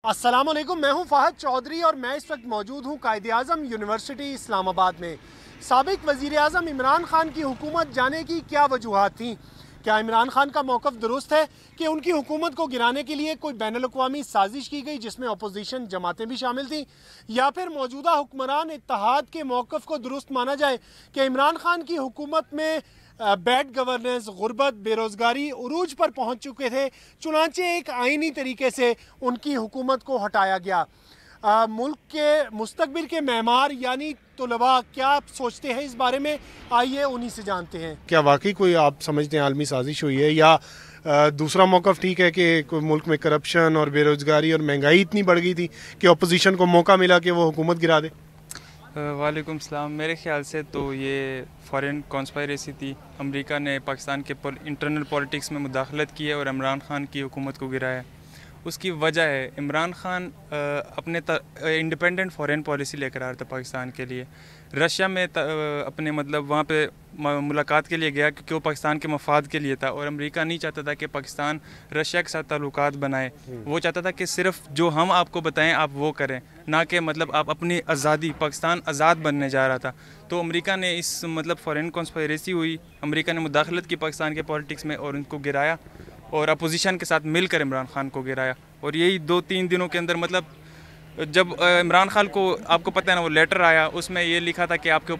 अस्सलामुअलैकुम, मैं हूं फहद चौधरी और मैं इस वक्त मौजूद हूं कायद-ए-आज़म यूनिवर्सिटी इस्लामाबाद में। साबिक वज़ीर आज़म इमरान खान की हुकूमत जाने की क्या वजूहात थीं? क्या इमरान खान का मौक़िफ़ दुरुस्त है कि उनकी हुकूमत को गिराने के लिए कोई बैनुल-अक़वामी साजिश की गई जिसमें अपोजिशन जमातें भी शामिल थीं, या फिर मौजूदा हुक्मरान इत्तेहाद के मौक़िफ़ को दुरुस्त माना जाए कि इमरान खान की हुकूमत में बैड गवर्नेंस, गुर्बत, बेरोज़गारी उरूज पर पहुँच चुके थे, चुनांचे एक आइनी तरीके से उनकी हुकूमत को हटाया गया। मुल्क के मुस्तक़बिल के मेहमान यानी तलबा क्या सोचते हैं इस बारे में, आइए उन्हीं से जानते हैं। क्या वाकई कोई आप समझते हैं आलमी साजिश हुई है, या दूसरा मौक़िफ़ ठीक है कि मुल्क में करप्शन और बेरोज़गारी और महंगाई इतनी बढ़ गई थी कि अपोजिशन को मौका मिला कि वो हुकूमत गिरा दे? वालेकुम सलाम। मेरे ख़्याल से तो ये फ़ॉरेन कॉन्स्पायरेसी थी। अमेरिका ने पाकिस्तान के इंटरनल पॉलिटिक्स में मुदाखलत की है और इमरान खान की हुकूमत को गिराया। उसकी वजह है इमरान खान अपने इंडिपेंडेंट फ़ॉरेन पॉलिसी लेकर आ रहा था पाकिस्तान के लिए। रशिया में अपने वहाँ पे मुलाकात के लिए गया क्योंकि वो पाकिस्तान के मफाद के लिए था, और अमेरिका नहीं चाहता था कि पाकिस्तान रशिया के साथ ताल्लुकात बनाए। वो चाहता था कि सिर्फ जो हम आपको बताएं आप वो करें, ना कि आप अपनी आज़ादी, पाकिस्तान आज़ाद बनने जा रहा था। तो अमेरिका ने इस फ़ॉरेन कॉन्स्पायरेसी हुई, अमेरिका ने मुदाखलत की पाकिस्तान के पॉलिटिक्स में और उनको गिराया, और अपोजिशन के साथ मिलकर इमरान खान को गिराया। और यही 2-3 दिनों के अंदर जब इमरान खान को, आपको पता है ना, वो लेटर आया, उसमें ये लिखा था कि आपके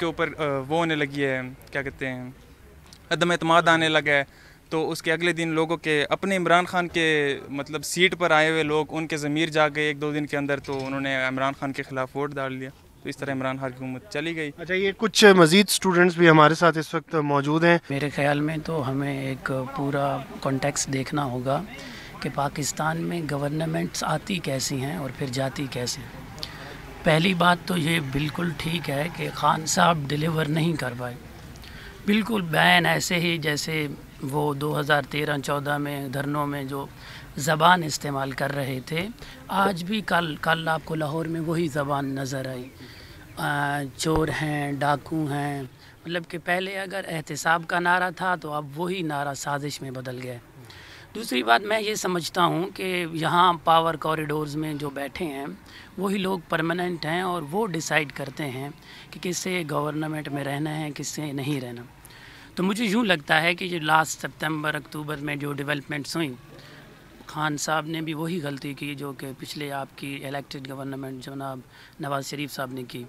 ऊपर वो होने लगी है, क्या कहते हैं, अदम एतमाद आने लगा है। तो उसके अगले दिन लोगों के, अपने इमरान खान के सीट पर आए हुए लोग, उनके ज़मीर जाग गए 1-2 दिन के अंदर, तो उन्होंने इमरान खान के ख़िलाफ़ वोट डाल दिया। तो इस तरह इमरान खान की हुकूमत चली गई। अच्छा, ये कुछ मज़ीद स्टूडेंट्स भी हमारे साथ इस वक्त मौजूद हैं। मेरे ख़्याल में तो हमें एक पूरा कॉन्टेक्स्ट देखना होगा कि पाकिस्तान में गवर्नमेंट्स आती कैसी हैं और फिर जाती कैसे हैं। पहली बात तो ये बिल्कुल ठीक है कि खान साहब डिलीवर नहीं कर पाए, बिल्कुल बैन ऐसे ही जैसे वो 2013-14 में धरनों में जो ज़बान इस्तेमाल कर रहे थे, आज भी कल आपको लाहौर में वही ज़बान नज़र आई। चोर हैं, डाकू हैं, कि पहले अगर एहतिसाब का नारा था तो अब वही नारा साजिश में बदल गया। दूसरी बात, मैं ये समझता हूँ कि यहाँ पावर कॉरिडोर्स में जो बैठे हैं वही लोग परमानेंट हैं, और वो डिसाइड करते हैं कि किससे गवर्नमेंट में रहना है, किससे नहीं रहना। तो मुझे यूँ लगता है कि जो लास्ट सितंबर अक्टूबर में जो डेवलपमेंट्स हुई, खान साहब ने भी वही गलती की जो कि पिछले आपकी इलेक्टेड गवर्नमेंट जनाब नवाज़ शरीफ साहब ने की,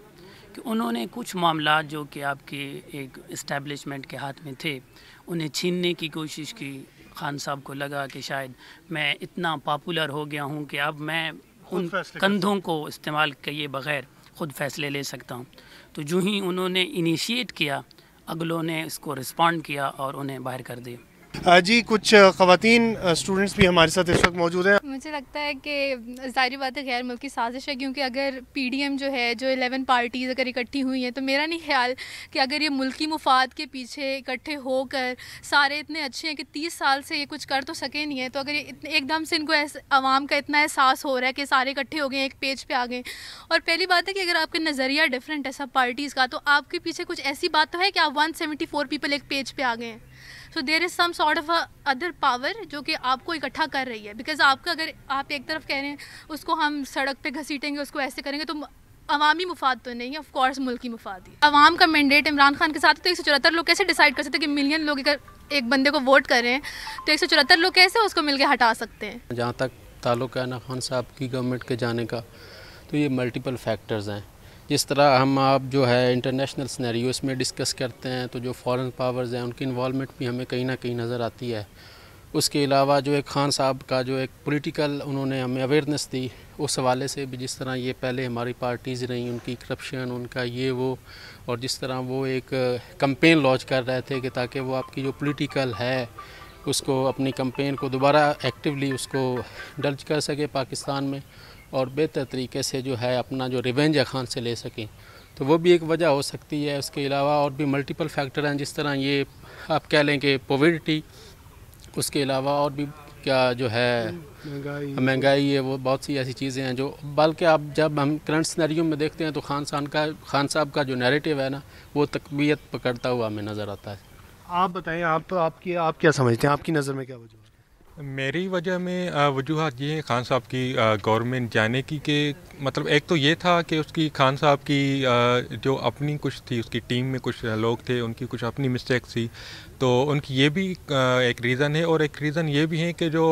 कि उन्होंने कुछ मामला जो कि आपके एक इस्टेब्लिशमेंट के हाथ में थे उन्हें छीनने की कोशिश की। खान साहब को लगा कि शायद मैं इतना पॉपुलर हो गया हूँ कि अब मैं उन कंधों को इस्तेमाल किए बग़ैर ख़ुद फ़ैसले ले सकता हूँ। तो जो ही उन्होंने इनिशिएट किया, अगलों ने इसको रिस्पॉन्ड किया और उन्हें बाहर कर दिया। जी, कुछ ख़वातीन स्टूडेंट्स भी हमारे साथ इस वक्त मौजूद हैं। मुझे लगता है कि ज़ाहिर बात है गैर मुल्की साजिश है, क्योंकि अगर पीडीएम जो है, जो 11 पार्टीज़ अगर इकट्ठी हुई हैं, तो मेरा नहीं ख्याल कि अगर ये मुल्की मुफाद के पीछे इकट्ठे होकर सारे इतने अच्छे हैं कि 30 साल से ये कुछ कर तो सके नहीं है, तो अगर ये एकदम से इनको आवाम का इतना एहसास हो रहा है कि सारे इकट्ठे हो गए, एक पेज पे आ गए। और पहली बात है कि अगर आपका नज़रिया डिफरेंट है सब पार्टीज़ का, तो आपके पीछे कुछ ऐसी बात तो है कि आप 174 पीपल एक पेज पे आ गए हैं। So there is some sort of other power जो कि आपको इकट्ठा कर रही है। बिकॉज आपका, अगर आप एक तरफ कह रहे हैं उसको हम सड़क पे घसीटेंगे, उसको ऐसे करेंगे, तो अवामी मुफाद तो नहीं है, ऑफ कोर्स मुल्की मुफाद ही। अवाम का मैंडेट इमरान खान के साथ है, तो 174 लोग कैसे डिसाइड कर सकते हैं कि मिलियन लोग एक बंदे को वोट कर रहे हैं, तो 174 लोग कैसे उसको मिल के हटा सकते हैं। जहाँ तक ताल्लुक़ है ना खान साहब की गवर्नमेंट के जाने का, तो ये मल्टीपल फैक्टर्स हैं। जिस तरह आप जो है इंटरनेशनल सिनेरियोस में डिस्कस करते हैं, तो जो फॉरेन पावर्स हैं उनकी इन्वॉल्वमेंट भी हमें कहीं ना कहीं नज़र आती है। उसके अलावा जो एक खान साहब का जो एक पॉलिटिकल उन्होंने हमें अवेयरनेस दी, उस हवाले से भी, जिस तरह ये पहले हमारी पार्टीज़ रहीं, उनकी करप्शन, उनका ये वो, और जिस तरह वो एक कैंपेन लॉन्च कर रहे थे कि ताकि वो आपकी जो पॉलिटिकल है उसको, अपनी कैंपेन को दोबारा एक्टिवली उसको दर्ज कर सके पाकिस्तान में, और बेहतर तरीके से जो है अपना जो रिवेंज है खान से ले सकें, तो वो भी एक वजह हो सकती है। उसके अलावा और भी मल्टीपल फैक्टर हैं, जिस तरह ये आप कह लें कि पॉवर्टी, उसके अलावा और भी क्या जो है महंगाई है, वो बहुत सी ऐसी चीज़ें हैं जो, बल्कि आप जब हम करंट सिनेरियो में देखते हैं तो खान साहब का जो नैरेटिव है ना, वो तकबीयत पकड़ता हुआ हमें नज़र आता है। आप बताएं, आप क्या समझते हैं, आपकी नज़र में क्या वजह है? میری وجہ میں وجوہات یہ ہیں خان صاحب کی گورنمنٹ جانے کی کہ مطلب ایک تو یہ تھا کہ اس کی خان صاحب کی جو اپنی کچھ تھی، اس کی ٹیم میں کچھ لوگ تھے، ان کی کچھ اپنی مسٹیکس تھی، تو ان کی یہ بھی ایک ریزن ہے، اور ایک ریزن یہ بھی ہے کہ جو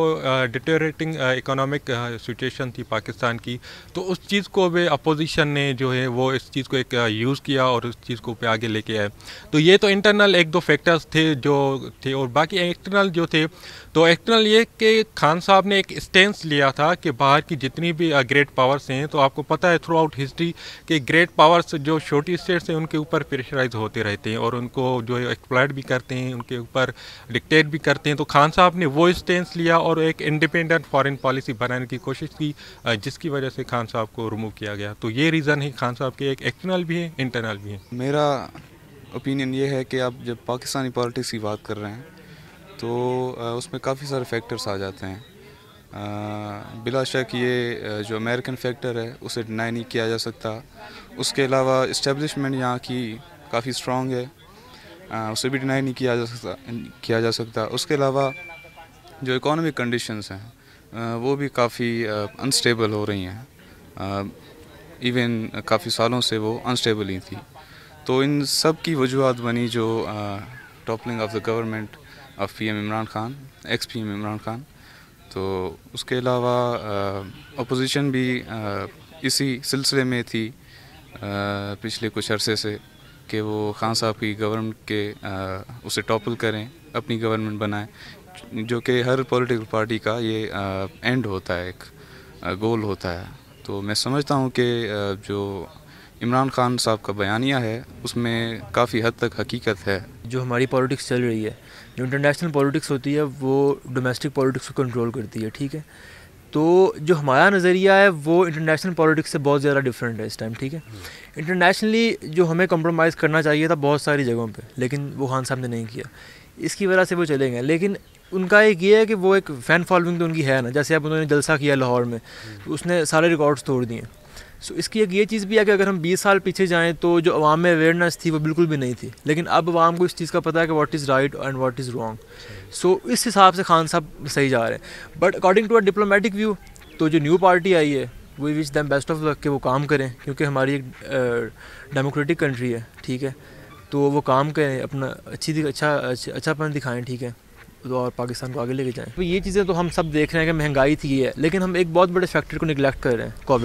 ڈیٹیریٹنگ اکنامک سچویشن تھی پاکستان کی، تو اس چیز کو بھی اپوزیشن نے جو ہے وہ اس چیز کو ایک یوز کیا اور اس چیز کو پہ آگے لے کے آئے. تو یہ تو انٹرنل ایک دو فیکٹرز تھے جو تھے، اور باقی ایکسٹرنل جو تھے، تو ایکسٹرنل یہ کہ خان صاحب نے ایک اسٹینس لیا تھا کہ باہر کی جتنی بھی گریٹ پاورز ہیں، تو آپ کو پتہ ہے تھرو آؤٹ ہسٹری کہ گریٹ پاورز جو چھوٹی اسٹیٹس ہیں ان کے اوپر پریشرائز ہوتے رہتے ہیں اور ان کو جو ہے ایکسپلائٹ بھی کرتے ہیں، ان کے اوپر ڈکٹیٹ بھی کرتے ہیں. تو خان صاحب نے وہ اسٹینس لیا اور ایک انڈیپینڈنٹ فارن پالیسی بنانے کی کوشش کی، جس کی وجہ سے خان صاحب کو ریموو کیا گیا. تو یہ ریزن ہے خان صاحب کے، ایک ایکسٹرنل بھی ہے، انٹرنل بھی ہے. میرا اوپینین یہ ہے کہ آپ جب پاکستانی پالیٹکس کی بات کر رہے ہیں تو اس میں کافی سارے فیکٹرز آ جاتے ہیں. بلا شک یہ جو امریکن فیکٹر ہے اسے ڈینائی نہیں کیا جا سکتا. اس کے علاوہ اسٹیبلشمنٹ یہاں کی کافی اسٹرانگ ہے، اسے بھی ڈینائی نہیں کیا جا سکتا. اس کے علاوہ جو اکانومک کنڈیشنز ہیں وہ بھی کافی انسٹیبل ہو رہی ہیں، ایون کافی سالوں سے وہ انسٹیبل ہی تھی. تو ان سب کی وجوہات بنی جو toppling of the government of P M Imran Khan, ex P M Imran Khan. تو اس کے علاوہ اپوزیشن بھی اسی سلسلے میں تھی پچھلے کچھ عرصے سے کہ وہ خان صاحب کی گورنمنٹ کے اسے ٹاپل کریں، اپنی گورنمنٹ بنائیں، جو کہ ہر پولیٹیکل پارٹی کا یہ اینڈ ہوتا ہے، ایک گول ہوتا ہے. تو میں سمجھتا ہوں کہ جو عمران خان صاحب کا بیانیہ ہے اس میں کافی حد تک حقیقت ہے. جو ہماری پالیٹکس چل رہی ہے، جو انٹرنیشنل پالیٹکس ہوتی ہے، وہ ڈومیسٹک پالیٹکس کو کنٹرول کرتی ہے، ٹھیک ہے. تو جو ہمارا نظریہ ہے وہ انٹرنیشنل پالیٹکس سے بہت زیادہ ڈفرینٹ ہے اس ٹائم، ٹھیک ہے. انٹرنیشنلی جو ہمیں کمپرومائز کرنا چاہیے تھا بہت ساری جگہوں پہ، لیکن وہ خان صاحب نے نہیں کیا، اس کی وجہ سے وہ چلے گئے. لیکن ان کا ایک یہ ہے کہ وہ ایک فین فالوئنگ تو ان کی ہے نا، جیسے اب انہوں نے جلسہ کیا لاہور میں تو اس نے سارے ریکارڈز توڑ دیے. سو اس کی ایک یہ چیز بھی ہے کہ اگر ہم 20 سال پیچھے جائیں تو جو عوام میں اویئرنیس تھی وہ بالکل بھی نہیں تھی، لیکن اب عوام کو اس چیز کا پتہ ہے کہ what is right and what is wrong. So اس حساب سے خان صاحب صحیح جا رہے ہیں. But according to a diplomatic view, تو جو نیو پارٹی آئی ہے we wish them best of luck کہ وہ کام کریں، کیونکہ ہماری ایک ڈیموکریٹک کنٹری ہے، ٹھیک ہے. تو وہ کام کریں، اپنا اچھا پن دکھائیں، ٹھیک ہے، اور پاکستان کو آگے لے کے جائیں. تو یہ چیزیں تو ہم سب دیکھ رہے ہیں کہ مہنگائی تھی ہے، لیکن ہم ایک بہت بڑے فیکٹر کو نگلیکٹ کر رہے ہیں.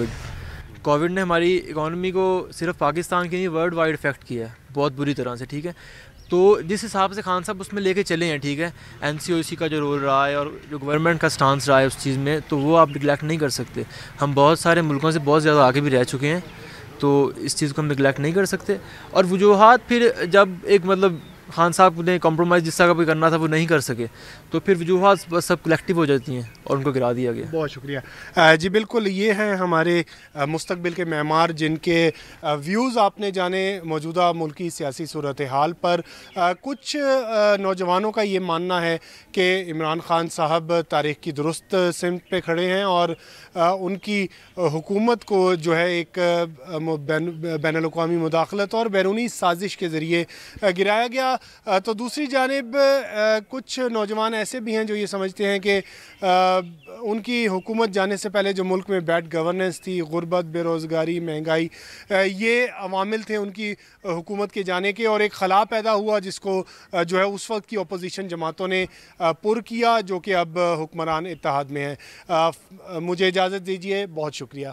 کووڈ نے ہماری اکانومی کو صرف پاکستان کی نہیں ورلڈ وائڈ افیکٹ کیا ہے بہت بری طرح سے، ٹھیک ہے. تو جس حساب سے خان صاحب اس میں لے کے چلے ہیں، ٹھیک ہے، این سی او سی کا جو رول رہا ہے اور جو گورنمنٹ کا سٹانس رہا ہے اس چیز میں، تو وہ آپ نگلیکٹ نہیں کر سکتے. ہم بہت سارے ملکوں سے بہت زیادہ آگے بھی رہ چکے ہیں، تو اس چیز کو ہم نگلیکٹ نہیں کر سکتے. اور وجوہات پھر جب ایک مطلب خان صاحب نے کمپرومائز جس طرح کا بھی کرنا تھا وہ نہیں کر سکے، تو پھر وجوہات بس سب کلیکٹیو ہو جاتی ہیں اور ان کو گرا دیا گیا. بہت شکریہ. جی بالکل، یہ ہیں ہمارے مستقبل کے معمار جن کے ویوز آپ نے جانے موجودہ ملکی سیاسی صورتحال پر. کچھ نوجوانوں کا یہ ماننا ہے کہ عمران خان صاحب تاریخ کی درست سمت پہ کھڑے ہیں اور ان کی حکومت کو جو ہے ایک بین الاقوامی مداخلت اور بیرونی سازش کے ذریعے گرایا گیا. تو دوسری جانب کچھ نوجوان ایسے بھی ہیں جو یہ سمجھتے ہیں کہ ان کی حکومت جانے سے پہلے جو ملک میں بیڈ گورننس تھی، غربت، بے روزگاری، مہنگائی، یہ عوامل تھے ان کی حکومت کے جانے کے، اور ایک خلا پیدا ہوا جس کو جو ہے اس وقت کی اپوزیشن جماعتوں نے پر کیا، جو کہ اب حکمران اتحاد میں ہے. مجھے اجازت دیجیے، بہت شکریہ.